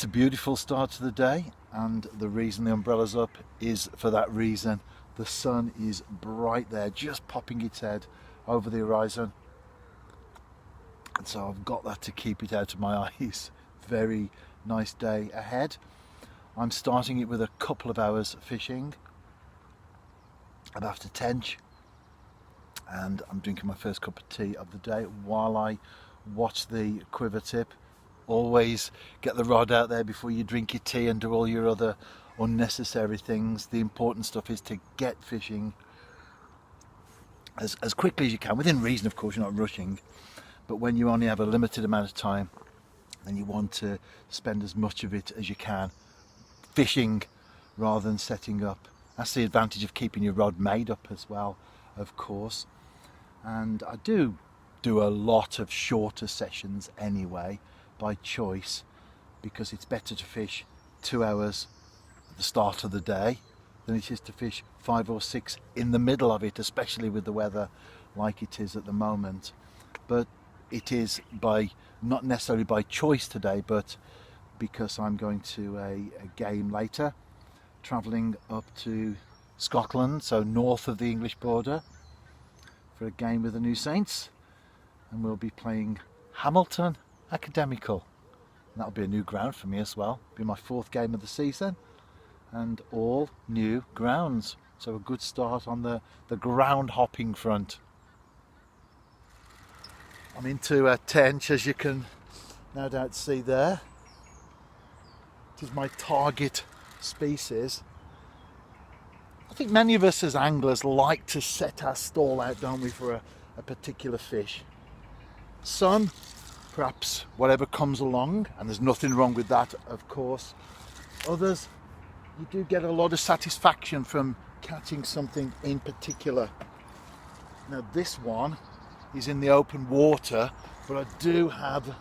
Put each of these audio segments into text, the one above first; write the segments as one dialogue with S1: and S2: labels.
S1: It's a beautiful start to the day, and the reason the umbrella's up is for that reason. The sun is bright there, just popping its head over the horizon, and so I've got that to keep it out of my eyes. Very nice day ahead. I'm starting it with a couple of hours fishing. I'm after tench, and I'm drinking my first cup of tea of the day while I watch the quiver tip. Always get the rod out there before you drink your tea and do all your other unnecessary things. The important stuff is to get fishing as quickly as you can, within reason, of course. You're not rushing, but when you only have a limited amount of time, then you want to spend as much of it as you can fishing rather than setting up. That's the advantage of keeping your rod made up as well, of course. And I do a lot of shorter sessions anyway, by choice, because it's better to fish 2 hours at the start of the day than it is to fish 5 or 6 in the middle of it, especially with the weather like it is at the moment. But it is not necessarily by choice today, but because I'm going to a game later, travelling up to Scotland, so north of the English border, for a game with the New Saints, and we'll be playing Hamilton Academical. And that'll be a new ground for me as well. It'll be my 4th game of the season, and all new grounds. So a good start on the ground hopping front. I'm into a tench, as you can no doubt see there. It is my target species. I think many of us as anglers like to set our stall out, don't we, for a particular fish. Some, perhaps whatever comes along, and there's nothing wrong with that, of course. Others, you do get a lot of satisfaction from catching something in particular. Now this one is in the open water, but I do have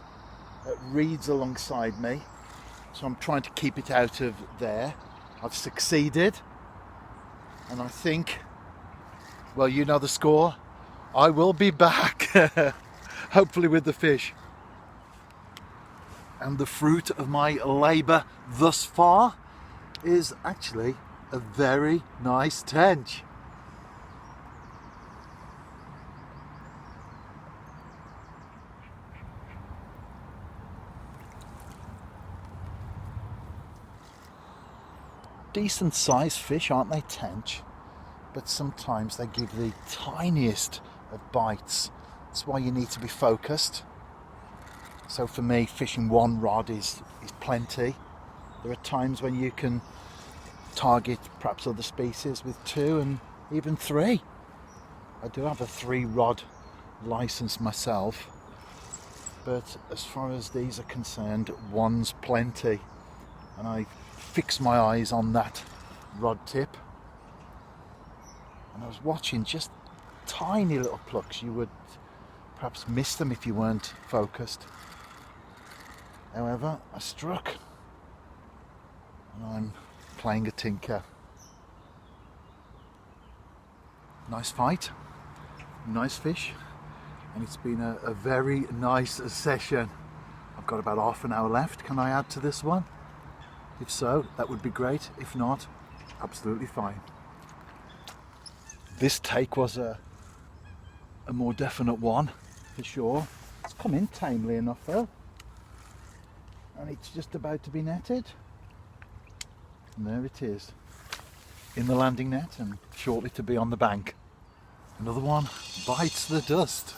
S1: reeds alongside me, so I'm trying to keep it out of there. I've succeeded, and I think, well, you know the score. I will be back, hopefully with the fish. And the fruit of my labour thus far is actually a very nice tench. Decent sized fish, aren't they, tench? But sometimes they give the tiniest of bites. That's why you need to be focused. So for me, fishing one rod is plenty. There are times when you can target perhaps other species with 2 and even 3. I do have a 3-rod license myself, but as far as these are concerned, one's plenty. And I fix my eyes on that rod tip, and I was watching just tiny little plucks. You would perhaps miss them if you weren't focused. However, I struck, and I'm playing a tinker. Nice fight, nice fish, and it's been a very nice session. I've got about half an hour left. Can I add to this one? If so, that would be great. If not, absolutely fine. This take was a more definite one, for sure. It's come in tamely enough though. And it's just about to be netted. And there it is, in the landing net and shortly to be on the bank. Another one bites the dust.